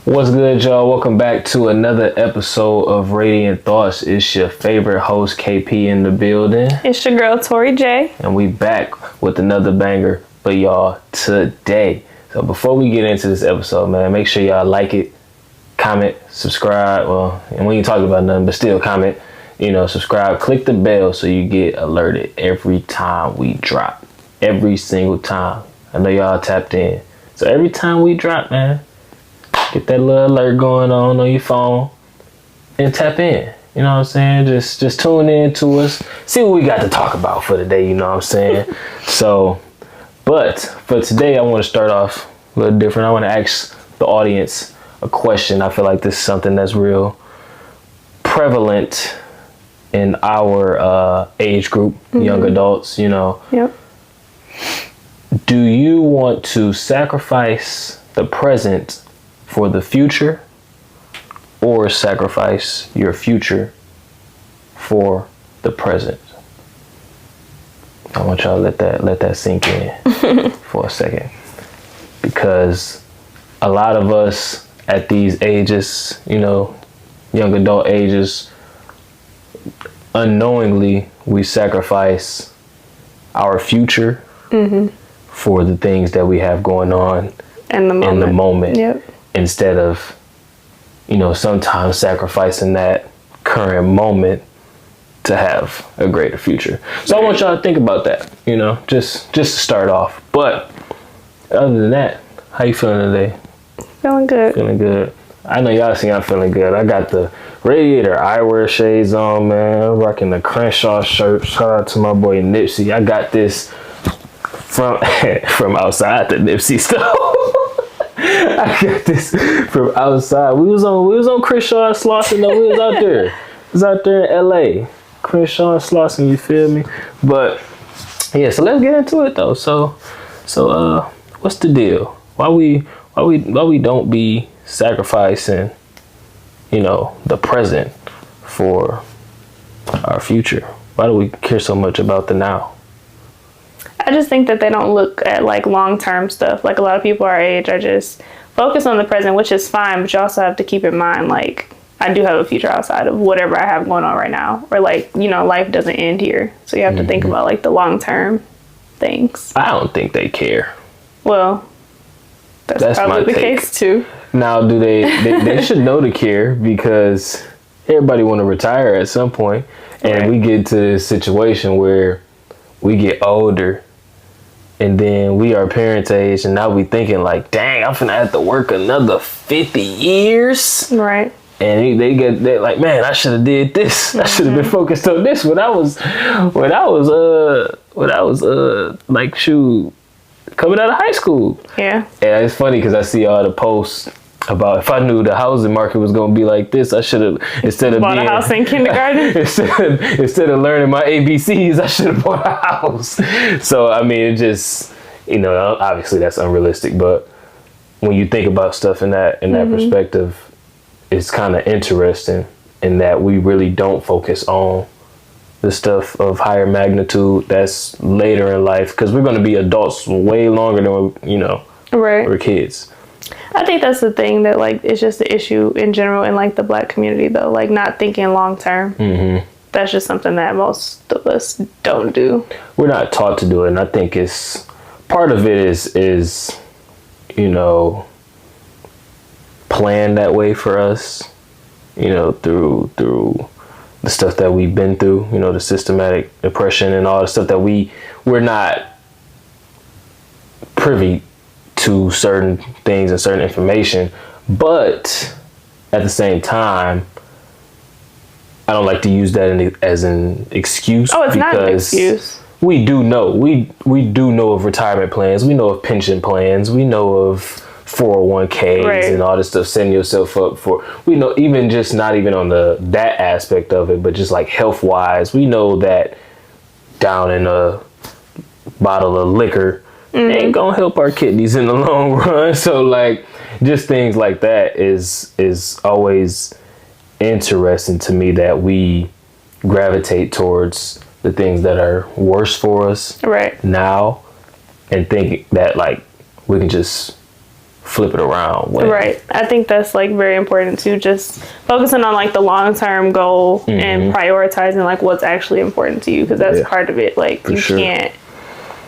What's good, y'all? Welcome back to another episode of Radiant Thoughts. It's your favorite host, KP, in the building. It's your girl, Tori J. And we back with another banger for y'all today. So before we get into this episode, man, make sure y'all like it, comment, subscribe. Well, and we ain't talking about nothing, but still comment, subscribe, click the bell so you get alerted every time we drop. Every single time. I know y'all tapped in. So every time we drop, man, get that little alert going on your phone and tap in. You know what I'm saying? Just tune in to us. See what we got to talk about for today, you know what I'm saying? But for today, I want to start off a little different. I want to ask the audience a question. I feel like this is something that's real prevalent in our age group, young adults, Yep. Do you want to sacrifice the present for the future, or sacrifice your future for the present? I want y'all to let that sink in for a second, because a lot of us at these ages, young adult ages, unknowingly we sacrifice our future for the things that we have going on In the moment. Yep. Instead of, sometimes sacrificing that current moment to have a greater future. So I want y'all to think about that, just to start off. But other than that, how you feeling today? Feeling good. Feeling good. I know y'all see I'm feeling good. I got the Radiator eyewear shades on, man. I'm rocking the Crenshaw shirt. Shout out to my boy Nipsey. I got this from outside the Nipsey store. I got this from outside. We was on Crenshaw and Slauson though. We was out there. It was out there in LA. Crenshaw and Slauson, you feel me? But yeah, so let's get into it though. So what's the deal? Why we don't be sacrificing, the present for our future? Why do we care so much about the now? I just think that they don't look at like long-term stuff. Like a lot of people our age are just focused on the present, which is fine, but you also have to keep in mind, like, I do have a future outside of whatever I have going on right now. Or like, life doesn't end here. So you have to think about like the long-term things. I don't think they care. Well, that's probably the case too. Now, do they should know to care, because everybody want to retire at some point, and Right. we get to this situation where we get older, and then we are parents' age, and now we thinking like, dang, I'm finna have to work another 50 years. Right. And they like, man, I should have did this. I should have been focused on this when I was like, shoot, coming out of high school. Yeah. And it's funny because I see all the posts about, if I knew the housing market was going to be like this, I should have, instead of Bought a house in kindergarten. instead of learning my ABCs, I should have bought a house. So, I mean, it just, obviously that's unrealistic, but when you think about stuff in that perspective, it's kind of interesting in that we really don't focus on the stuff of higher magnitude that's later in life, because we're going to be adults way longer than Right. we're kids. I think that's the thing that, like, it's just the issue in general in, like, the Black community, though. Like, not thinking long term. Mm-hmm. That's just something that most of us don't do. We're not taught to do it, and I think it's part of it is planned that way for us, through the stuff that we've been through, the systematic oppression and all the stuff that we're not privy to certain things and certain information. But at the same time, I don't like to use that as an excuse. Oh, it's not an excuse. We do know. We do know of retirement plans. We know of pension plans. We know of 401ks Right. and all this stuff, setting yourself up for, we know, even just not even on that aspect of it, but just like health wise, we know that down in a bottle of liquor ain't gonna help our kidneys in the long run. So like, just things like that is always interesting to me, that we gravitate towards the things that are worse for us right now, and think that like we can just flip it around. Right. I think that's like very important too. Just focusing on like the long-term goal and prioritizing like what's actually important to you, because that's part of it. Like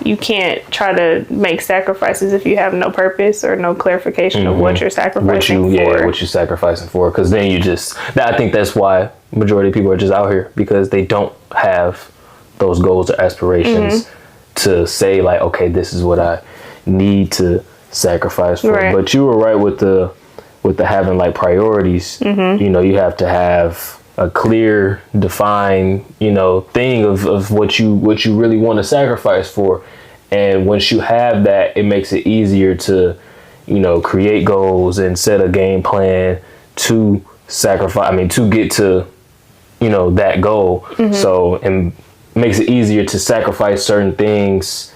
you can't try to make sacrifices if you have no purpose or no clarification of what you're sacrificing for. What you're sacrificing for. Because then I think that's why majority of people are just out here, because they don't have those goals or aspirations to say like, okay, this is what I need to sacrifice for. Right. But you were right with the having like priorities. You know, you have to have a clear, defined, thing of what you really want to sacrifice for. And once you have that, it makes it easier to, create goals and set a game plan to to get to, that goal. So, and makes it easier to sacrifice certain things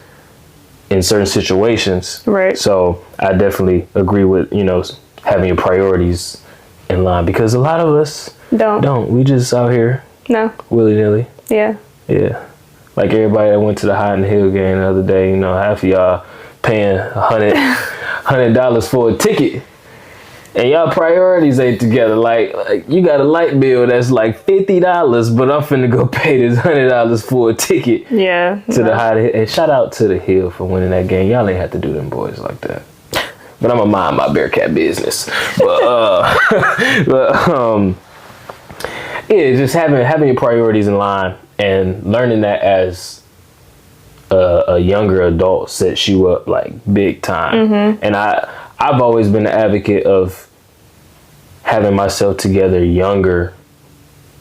in certain situations. Right. So I definitely agree with, having your priorities in line, because a lot of us don't. We just out here willy-nilly. Yeah. Like everybody that went to the Hot and Hill game the other day, half of y'all paying $100 for a ticket, and y'all priorities ain't together. Like you got a light bill that's like $50, but I'm finna go pay this $100 for a ticket. Yeah. To the Hot and Hill. And shout out to the Hill for winning that game. Y'all ain't have to do them boys like that. But I'm gonna mind my Bearcat business. But just having your priorities in line and learning that as a younger adult sets you up like big time. And I've always been an advocate of having myself together younger,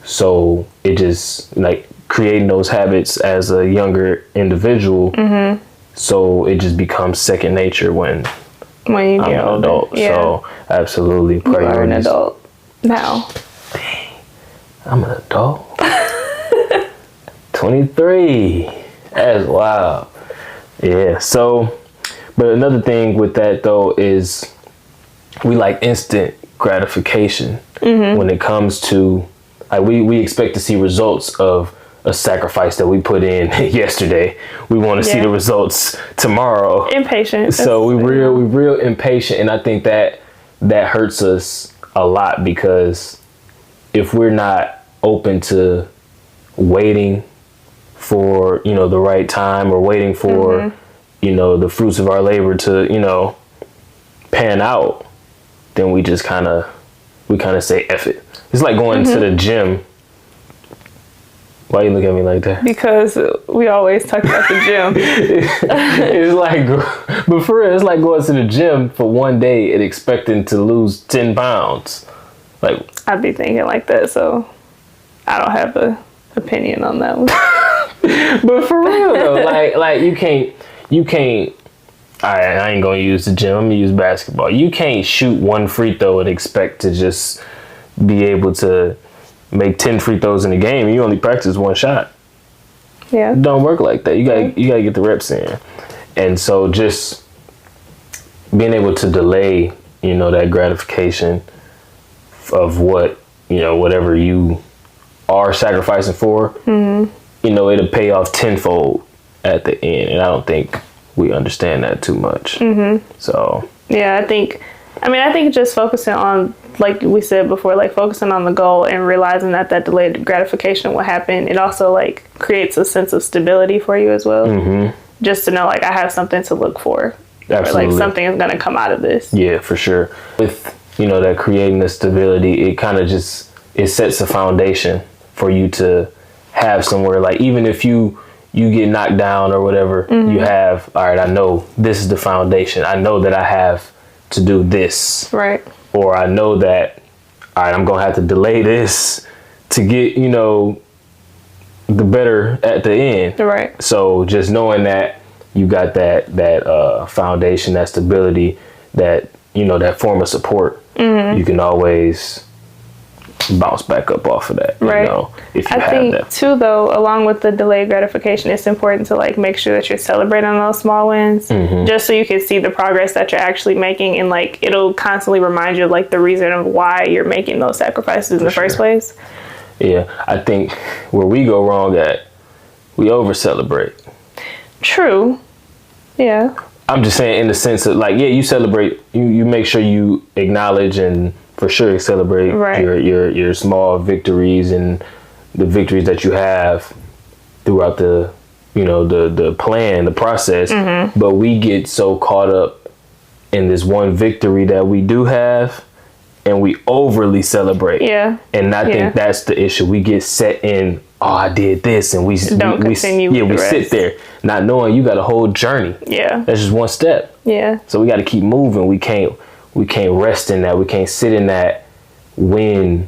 so it just like creating those habits as a younger individual, so it just becomes second nature when you get I'm an adult. Yeah. So absolutely, priorities. You are an adult now. Dang, I'm an adult. 23. That's wild. Yeah. So, but another thing with that though is we like instant gratification when it comes to like we expect to see results of a sacrifice that we put in yesterday. We want to see the results tomorrow. Impatient. So we real impatient, and I think that hurts us a lot, because if we're not open to waiting for the right time, or waiting for the fruits of our labor to pan out, then we just kind of say F it. It's like going to the gym. Why you look at me like that? Because we always talk about the gym. It's like, but for real, it's like going to the gym for one day and expecting to lose 10 pounds. Like, I'd be thinking like that, so I don't have an opinion on that one. But for real though, like you can't. I ain't gonna use the gym. I'm gonna use basketball. You can't shoot one free throw and expect to just be able to make 10 free throws in a game, and you only practice one shot. Yeah. It don't work like that. You gotta get the reps in. And so just being able to delay, that gratification of what, whatever you are sacrificing for, it'll pay off tenfold at the end. And I don't think we understand that too much. So yeah, I think just focusing on, like we said before, like focusing on the goal and realizing that delayed gratification will happen. It also like creates a sense of stability for you as well. Just to know like I have something to look for. Absolutely. Or like something is going to come out of this. Yeah, for sure. With, that creating the stability, it kind of it sets a foundation for you to have somewhere, like even if you get knocked down or whatever, you have, all right, I know this is the foundation. I know that I have to do this. Right. Or I know that, all right, I'm going to have to delay this to get, the better at the end. Right. So just knowing that you got that foundation, that stability, that, that form of support, you can always bounce back up off of that. Right. If you have that. I think too, though, along with the delayed gratification, it's important to like make sure that you're celebrating those small wins, just so you can see the progress that you're actually making, and like it'll constantly remind you of like the reason of why you're making those sacrifices in the first place. Yeah, I think where we go wrong at, we over celebrate. True. Yeah. I'm just saying in the sense of like, yeah, you celebrate, you make sure you acknowledge and for sure celebrate your small victories and the victories that you have throughout the, you know, the plan, the process. But we get so caught up in this one victory that we do have, and we overly celebrate. Yeah. And I think that's the issue. We get set in, oh, I did this, and we continue. We sit there not knowing you got a whole journey. Yeah. That's just one step. Yeah. So we got to keep moving. We can't rest in that. We can't sit in that win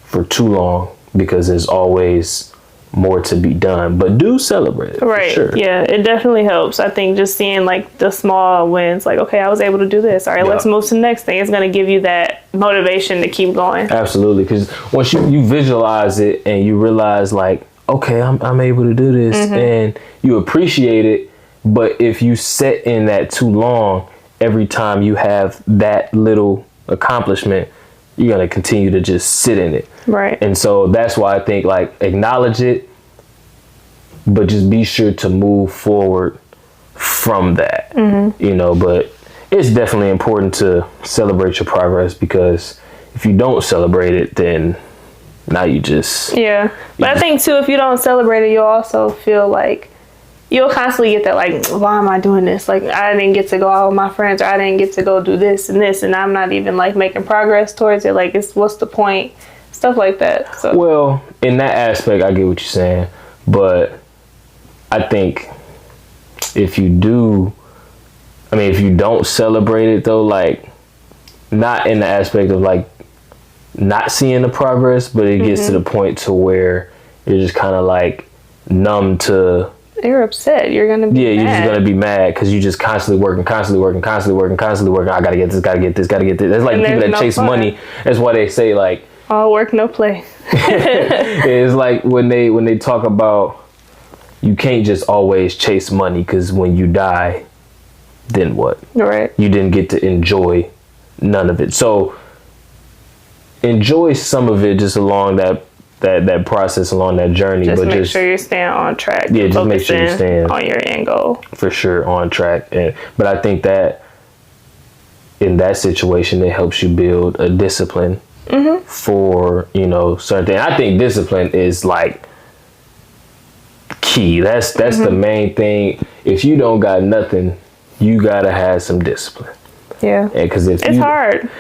for too long, because there's always more to be done. But do celebrate it. Right. For sure. Yeah, it definitely helps. I think just seeing like the small wins, like, okay, I was able to do this. All right, let's move to the next thing. It's going to give you that motivation to keep going. Absolutely. Because once you visualize it and you realize like, okay, I'm able to do this, and you appreciate it. But if you sit in that too long, every time you have that little accomplishment, you're going to continue to just sit in it. Right. And so that's why I think like acknowledge it, but just be sure to move forward from that, you know, but it's definitely important to celebrate your progress, because if you don't celebrate it, then now you just. Yeah. But I think too, if you don't celebrate it, you'll also feel like you'll constantly get that, like, why am I doing this? Like, I didn't get to go out with my friends, or I didn't get to go do this, and I'm not even like making progress towards it. Like, what's the point? Stuff like that. So. Well, in that aspect, I get what you're saying, but I think if you don't celebrate it though, like, not in the aspect of like not seeing the progress, but it gets to the point to where you're just kind of like numb to. You're upset. You're gonna be. Yeah, you're just gonna be mad because you just constantly working. I gotta get this. It's like people that chase money. That's why they say like all work, no play. It's like when they talk about you can't just always chase money, because when you die, then what? Right. You didn't get to enjoy none of it. So enjoy some of it just along that process, along that journey. Just but make sure you're staying on track. Yeah, just make sure you're staying on your end goal. For sure, on track. But I think that in that situation, it helps you build a discipline for, you know, certain things. I think discipline is like key. That's the main thing. If you don't got nothing, you gotta have some discipline. Yeah. Because it's hard.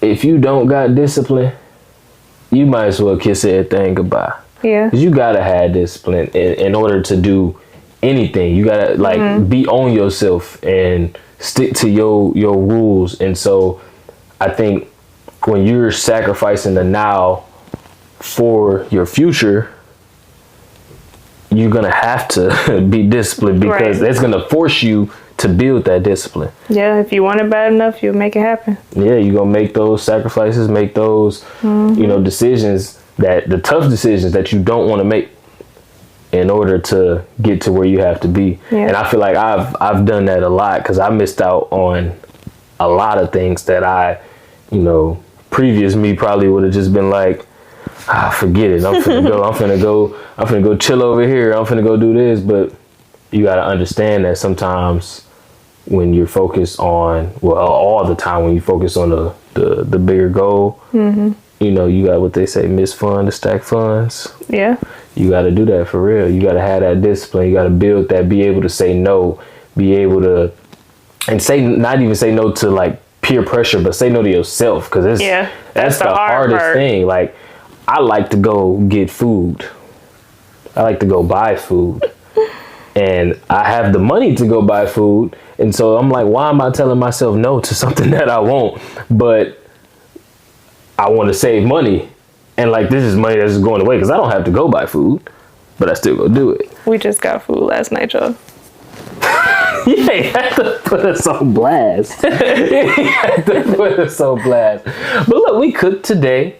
If you don't got discipline, you might as well kiss everything goodbye. Yeah. Because you gotta have discipline in order to do anything. You gotta like be on yourself and stick to your rules. And so I think when you're sacrificing the now for your future, you're gonna have to be disciplined, because it's gonna force you to build that discipline. Yeah, if you want it bad enough, you'll make it happen. Yeah, you're gonna make those sacrifices, make those you know, decisions, the tough decisions that you don't want to make in order to get to where you have to be. Yeah. And I feel like I've done that a lot, because I missed out on a lot of things that I, you know, previous me probably would have just been like, forget it. I'm finna go chill over here. I'm finna go do this. But you got to understand that sometimes when you're focused on, well, all the time when you focus on the bigger goal, you know, you got what they say, miss fun to stack funds. Yeah. You got to do that for real. You got to have that discipline. You got to build that, be able to say no, be able to, and not even say no to like peer pressure, but say no to yourself, because that's the hardest thing. Like, I like to go get food. I like to go buy food. And I have the money to go buy food. And so I'm like, why am I telling myself no to something that I want? But I want to save money. And like, this is money that's going away, because I don't have to go buy food, but I still go do it. We just got food last night, y'all. You ain't have to put us on blast. You ain't have to put us on blast. But look, we cooked today.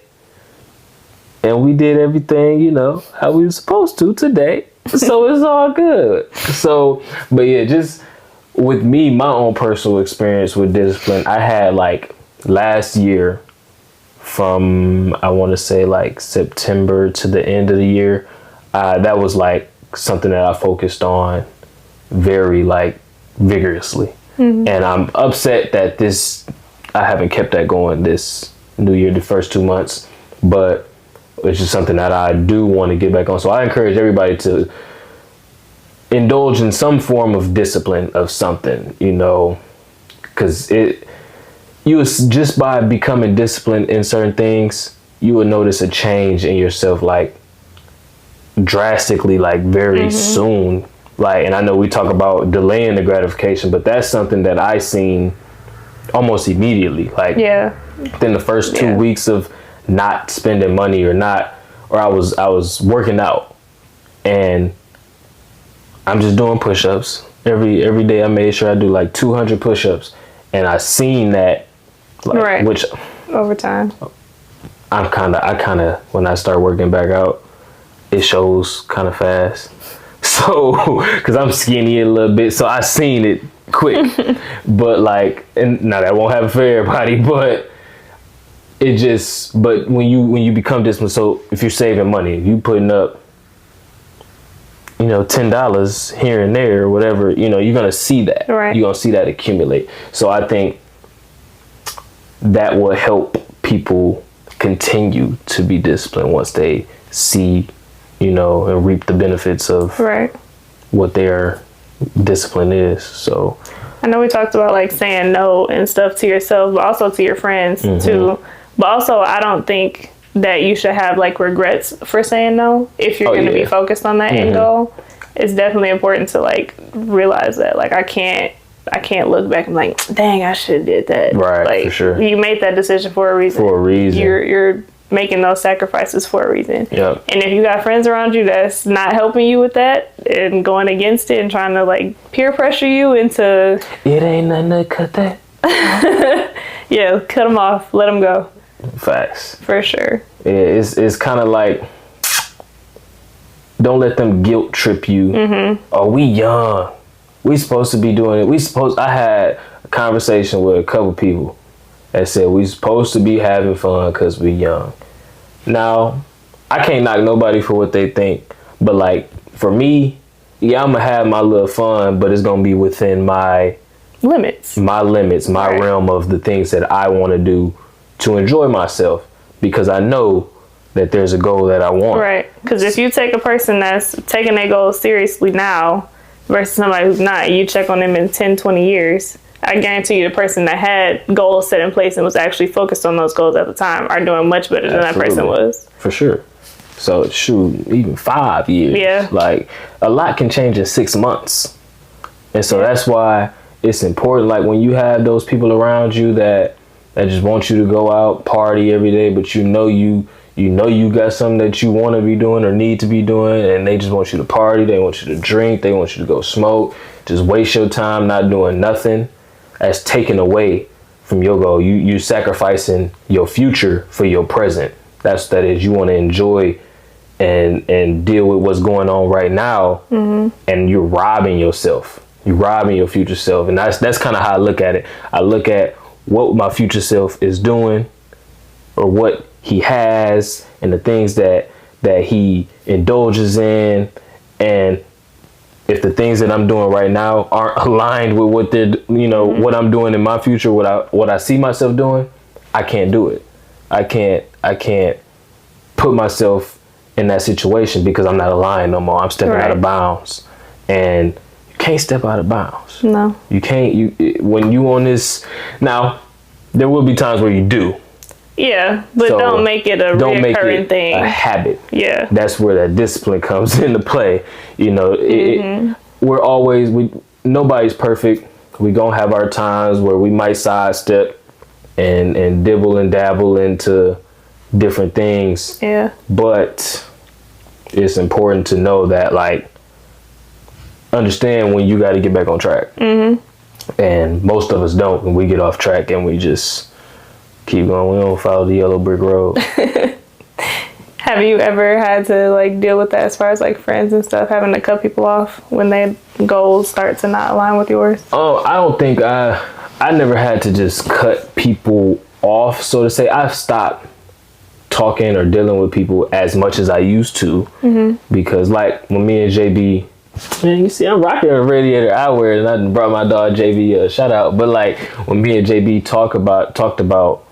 And we did everything, you know, how we were supposed to today. So it's all good. So, but yeah, just with me, my own personal experience with discipline, I had like last year from, I want to say like September to the end of the year. That was like something that I focused on very like vigorously. And I'm upset that I haven't kept that going this new year, the first 2 months, but it's just something that I do want to get back on. So I encourage everybody to indulge in some form of discipline of something, because just by becoming disciplined in certain things, you will notice a change in yourself, like drastically, like very soon. Like, and I know we talk about delaying the gratification, but that's something that I seen almost immediately. Like, within the first 2 weeks of not spending money or I was working out, and I'm just doing push-ups every day. I made sure I do like 200 push-ups, and I seen that, like, which over time, I kind of when I start working back out, it shows kind of fast. So, because I'm skinny a little bit, so I seen it quick. But like, and now that won't happen for everybody, but but when you become disciplined, so if you're saving money, you putting up, $10 here and there or whatever, you're gonna see that. Right. You're gonna see that accumulate. So I think that will help people continue to be disciplined once they see, and reap the benefits of what their discipline is. So I know we talked about like saying no and stuff to yourself, but also to your friends too. But also, I don't think that you should have like regrets for saying no if you're going to be focused on that end goal. It's definitely important to like realize that, like, I can't look back and like, dang, I should have did that. Right, like, for sure. You made that decision for a reason. You're making those sacrifices for a reason. Yep. And if you got friends around you that's not helping you with that and going against it and trying to like peer pressure you into, it ain't nothing to cut that. Yeah, cut them off, let them go. Facts. For sure. Yeah, it's kind of like, don't let them guilt trip you. Oh, we young. We supposed to be doing it. I had a conversation with a couple people that said we supposed to be having fun because we young. Now, I can't knock nobody for what they think, but like for me, yeah, I'm gonna have my little fun, but it's gonna be within my limits, my realm of the things that I want to do to enjoy myself, because I know that there's a goal that I want. Right. Because if you take a person that's taking their goals seriously now versus somebody who's not, you check on them in 10, 20 years, I guarantee you the person that had goals set in place and was actually focused on those goals at the time are doing much better than that person was. For sure. So shoot, even 5 years. Yeah. Like, a lot can change in 6 months. And so that's why it's important, like when you have those people around you that just want you to go out, party every day, but you know you got something that you want to be doing or need to be doing, and they just want you to party, they want you to drink, they want you to go smoke, just waste your time not doing nothing. That's taken away from your goal. You sacrificing your future for your present. That is, you want to enjoy and deal with what's going on right now, and you're robbing yourself. You're robbing your future self, and that's kind of how I look at it. I look at what my future self is doing, or what he has, and the things that he indulges in, and if the things that I'm doing right now aren't aligned with what they're, what I'm doing in my future, what I see myself doing, I can't do it. I can't put myself in that situation because I'm not aligned no more. I'm stepping out of bounds, and you can't step out of bounds. No, you can't. When you on this, now there will be times where you do. Yeah, but so don't make it a reoccurring thing. A habit. Yeah. That's where that discipline comes into play. We're always, nobody's perfect. We gonna have our times where we might sidestep and dibble and dabble into different things. Yeah. But it's important to know that, like, understand when you got to get back on track. And most of us don't, and we get off track and we just keep going. We don't follow the yellow brick road. Have you ever had to like deal with that as far as like friends and stuff, having to cut people off when their goals start to not align with yours? Oh, I don't think I never had to just cut people off, so to say. I've stopped talking or dealing with people as much as I used to, because like when me and JB Man, you see, I'm rocking a radiator eyewear, and I brought my dog JB a shout out. But like when me and JB talked about,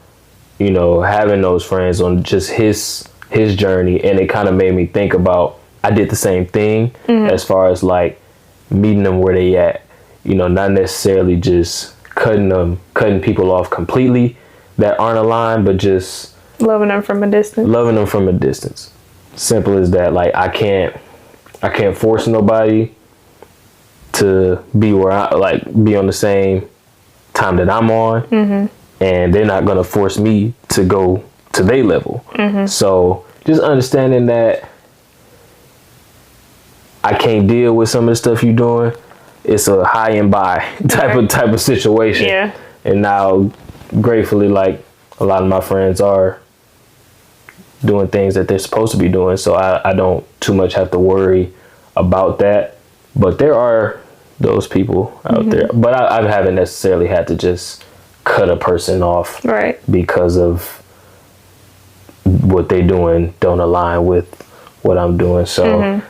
you know, having those friends on just his journey, and it kind of made me think about I did the same thing as far as like meeting them where they at. You know, not necessarily just cutting people off completely that aren't aligned, but just loving them from a distance. Simple as that. Like I can't force nobody to be where be on the same time that I'm on, and they're not gonna force me to go to their level. So just understanding that I can't deal with some of the stuff you're doing. It's a high and by type of situation. Yeah. And now, gratefully, like a lot of my friends are doing things that they're supposed to be doing, so I don't too much have to worry about that. But there are those people out there, but I haven't necessarily had to just cut a person off because of what they doing don't align with what I'm doing. So,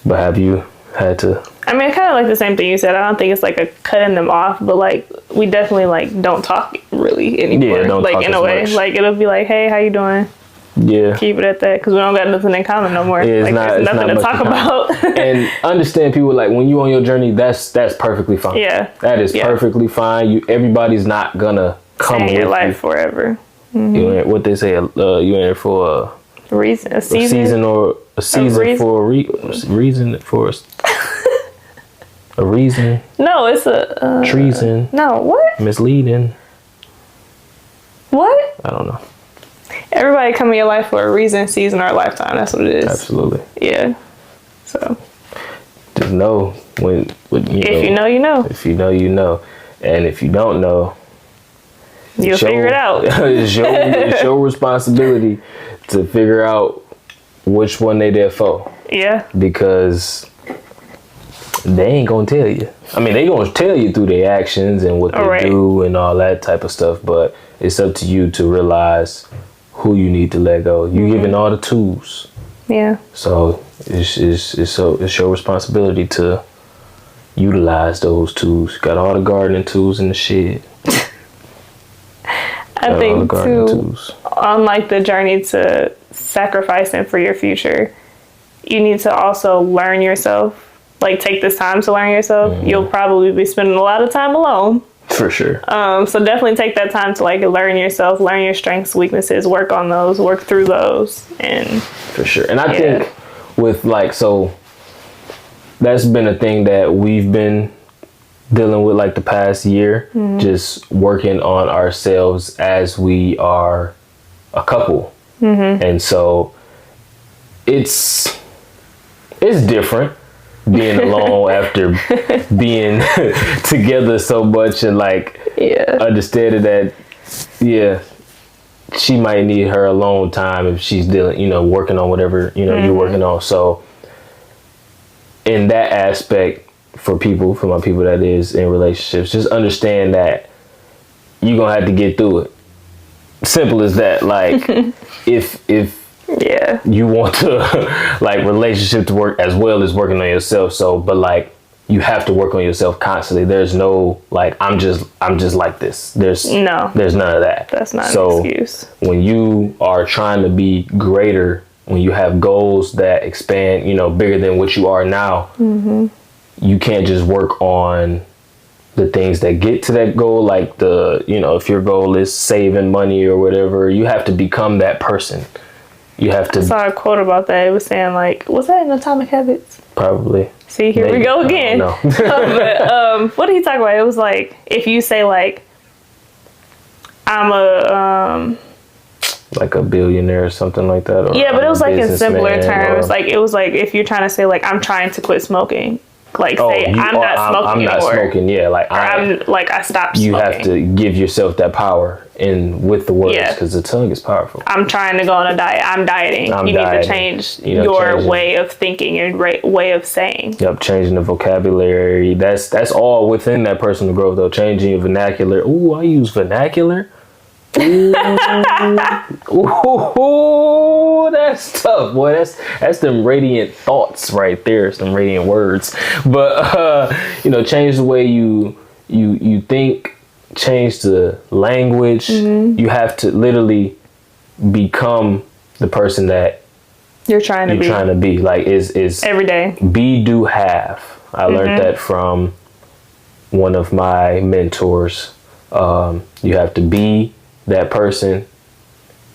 but have you had to? I mean, kind of like the same thing you said. I don't think it's like a cutting them off, but like we definitely like don't talk really anymore. Yeah, don't like talk in a way. Much. Like it'll be like, hey, how you doing? Yeah. Keep it at that because we don't got nothing in common no more. Yeah, like there's nothing to talk about. And understand people like when you on your journey, that's perfectly fine. Yeah. That is perfectly fine. Everybody's not gonna come with your life forever. You in, what they say, you in it for a reason, a season for a reason for a reason. No, it's a treason. No, what? Misleading. What? I don't know. Everybody come in your life for a reason, season, or a lifetime. That's what it is. Absolutely. Yeah. So. Just know when if you know, you know. If you know, you know, and if you don't know, you'll figure it out. It's your responsibility to figure out which one they there for. Yeah. Because they ain't gonna tell you. I mean, they gonna tell you through their actions and what they do and all that type of stuff. But it's up to you to realize who you need to let go. You given all the tools. Yeah. So it's your responsibility to utilize those tools. Got all the gardening tools in the shed. I think too, on like the journey to sacrificing for your future, you need to also learn yourself. Like take this time to learn yourself. You'll probably be spending a lot of time alone. For sure. So definitely take that time to like learn yourself, learn your strengths, weaknesses, work on those, work through those, and for sure. And I think with like that's been a thing that we've been dealing with like the past year, just working on ourselves as we are a couple. And so it's different being alone after being together so much, and like understanding that she might need her alone time if she's dealing, working on whatever you're working on. So in that aspect, for my people that is in relationships, just understand that you're gonna have to get through it. Simple as that. Like if you want to like relationship to work as well as working on yourself. So, but like you have to work on yourself constantly. There's no like I'm just like this. There's none of that. That's not an excuse. When you are trying to be greater, when you have goals that expand, bigger than what you are now, you can't just work on the things that get to that goal. Like if your goal is saving money or whatever, you have to become that person. You have to. I saw a quote about that. It was saying like, was that in Atomic Habits? Probably. See, here we go again. No. But, what did he talk about? It was like, if you say like, I'm a like a billionaire or something like that. Or but it was like in simpler terms. Like it was like if you're trying to say like I'm trying to quit smoking. Like say I'm not smoking anymore. I'm not smoking. Yeah, like I stopped smoking. You have to give yourself that power with the words because the tongue is powerful. I'm trying to go on a diet. I'm dieting. You need to change your way of thinking, your way of saying. Yep, changing the vocabulary. That's all within that personal growth though. Changing your vernacular. Ooh, I use vernacular. Ooh, that's tough, boy. That's them radiant thoughts right there. Some radiant words. But change the way you think, change the language. You have to literally become the person that you're trying to be. Like is every day. Be, do, have. I learned that from one of my mentors. You have to be that person,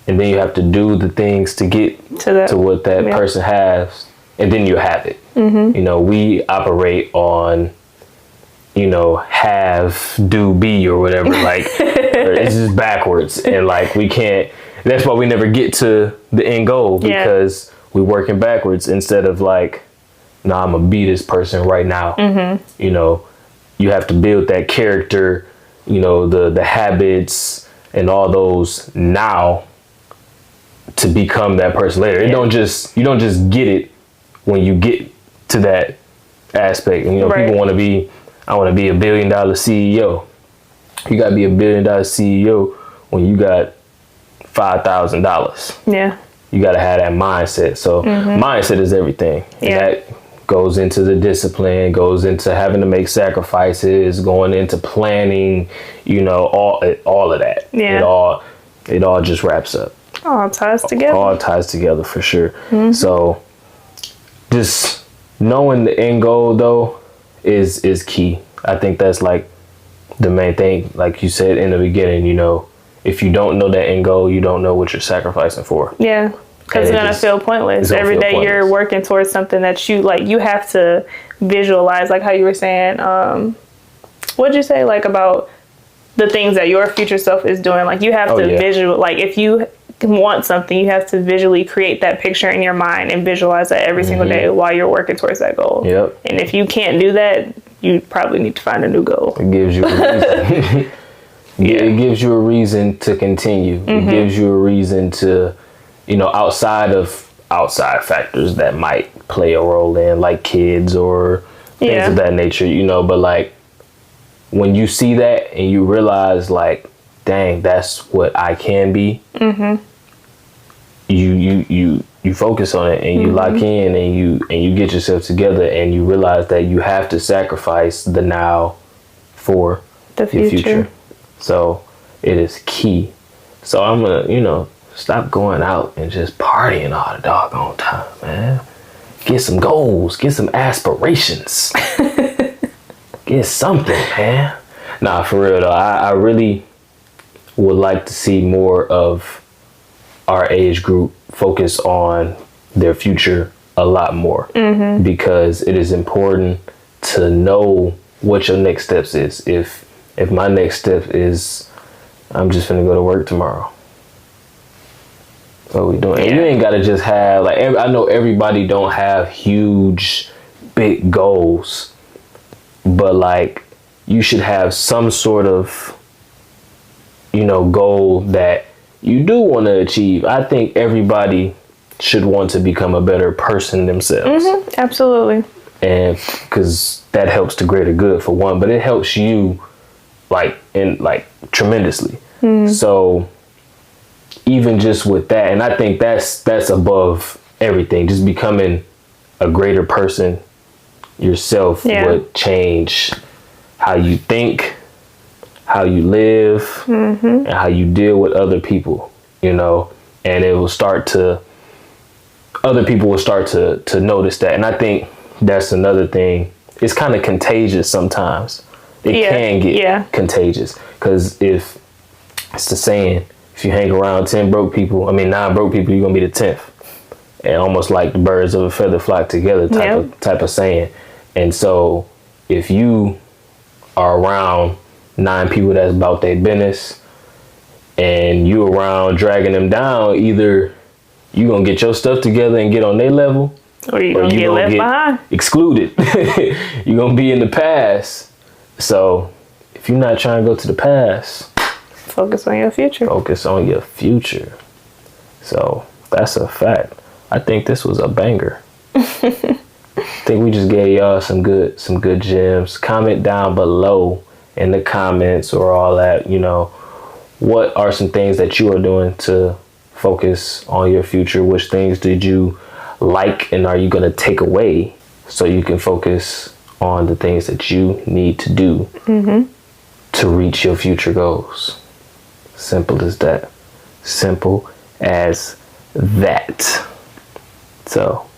and then you have to do the things to get to what that person has, and then you have it. We operate on have, do, be, or whatever. Like it's just backwards, and like we can't. That's why we never get to the end goal, because we're working backwards instead of like, nah, I'm gonna be this person right now. You have to build that character, the habits and all those now to become that person later. You don't just get it when you get to that aspect. And people want to be, I want to be $1 billion CEO. You got to be $1 billion CEO when you got $5,000. Yeah. You got to have that mindset. So mindset is everything. And that goes into the discipline, goes into having to make sacrifices, going into planning, all of that. Yeah. It all just wraps up. All ties together. All ties together for sure. So just knowing the end goal though is key. I think that's like the main thing. Like you said in the beginning, if you don't know that end goal, you don't know what you're sacrificing for. Yeah. Because it's going to feel pointless. Every day you're working towards something that you have to visualize, like how you were saying. What'd you say, like about the things that your future self is doing? Like you have to visual, like if you want something, you have to visually create that picture in your mind and visualize that every single day while you're working towards that goal. Yep. And if you can't do that, you probably need to find a new goal. It gives you a reason. It gives you a reason to continue. It gives you a reason to, outside factors that might play a role in, like kids or things of that nature, but like when you see that and you realize like, dang, that's what I can be. You focus on it and you lock in and you get yourself together and you realize that you have to sacrifice the now for the future. So it is key. So I'm gonna, stop going out and just partying all the doggone time, man. Get some goals, get some aspirations. Get something, man. Nah, for real though, I really would like to see more of our age group focus on their future a lot more, because it is important to know what your next steps is. If my next step is I'm just gonna go to work tomorrow, what we doing? And you ain't gotta just have like I know everybody don't have huge big goals, but like you should have some sort of goal that you do want to achieve. I think everybody should want to become a better person themselves. Absolutely. And because that helps the greater good for one, but it helps you tremendously. So even just with that, and I think that's above everything, just becoming a greater person yourself would change how you think, how you live, and how you deal with other people, and it will other people will start to notice that. And I think that's another thing. It's kind of contagious sometimes. It can get contagious, because if it's the saying, if you hang around 9 broke people, you're gonna be the 10th. And almost like the birds of a feather flock together type of saying. And so if you are around 9 people that's about their business and you around dragging them down, either you gonna get your stuff together and get on their level, or you gonna get left behind, excluded. You're gonna be in the past. So if you're not trying to go to the past, focus on your future. Focus on your future. So that's a fact. I think this was a banger. I think we just gave y'all some good gems. Comment down below in the comments or all that, what are some things that you are doing to focus on your future? Which things did you like and are you going to take away so you can focus on the things that you need to do to reach your future goals? Simple as that. Simple as that. So,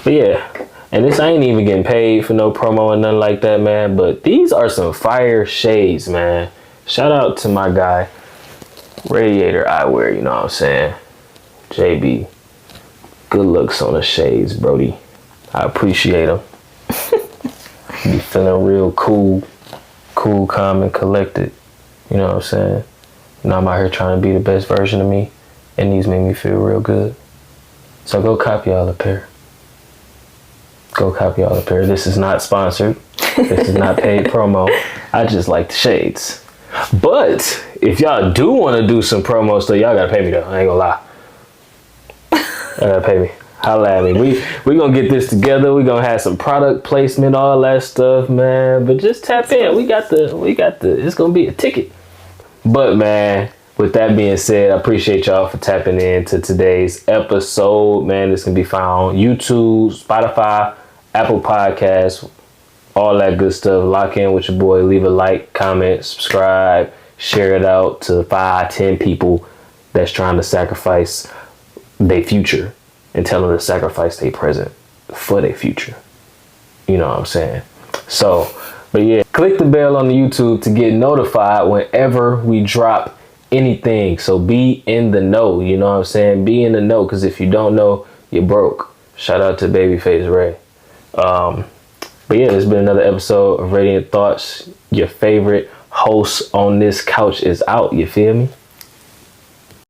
but yeah, and this, I ain't even getting paid for no promo and nothing like that, man. But these are some fire shades, man. Shout out to my guy, Radiator Eyewear, you know what I'm saying? JB, good looks on the shades, Brody. I appreciate them. Be feeling real cool, calm, and collected. You know what I'm saying? And I'm out here trying to be the best version of me, and these make me feel real good. So go copy y'all a pair. Go copy y'all a pair. This is not sponsored. This is not paid promo. I just like the shades. But if y'all do want to do some promos, though, y'all gotta pay me though. I ain't gonna lie. Y'all gotta pay me. Holla at me. We gonna get this together. We gonna have some product placement, all that stuff, man. But just tap in. We got the. It's gonna be a ticket. But man, with that being said, I appreciate y'all for tapping in to today's episode. Man, this can be found on YouTube, Spotify, Apple Podcasts, all that good stuff. Lock in with your boy. Leave a like, comment, subscribe, share it out to 5-10 people that's trying to sacrifice their future and tell them to sacrifice their present for their future. You know what I'm saying? So, but yeah, click the bell on the YouTube to get notified whenever we drop anything. So be in the know, you know what I'm saying? Be in the know, because if you don't know, you're broke. Shout out to Babyface Ray. But yeah, it's been another episode of Radiant Thoughts. Your favorite host on this couch is out, you feel me?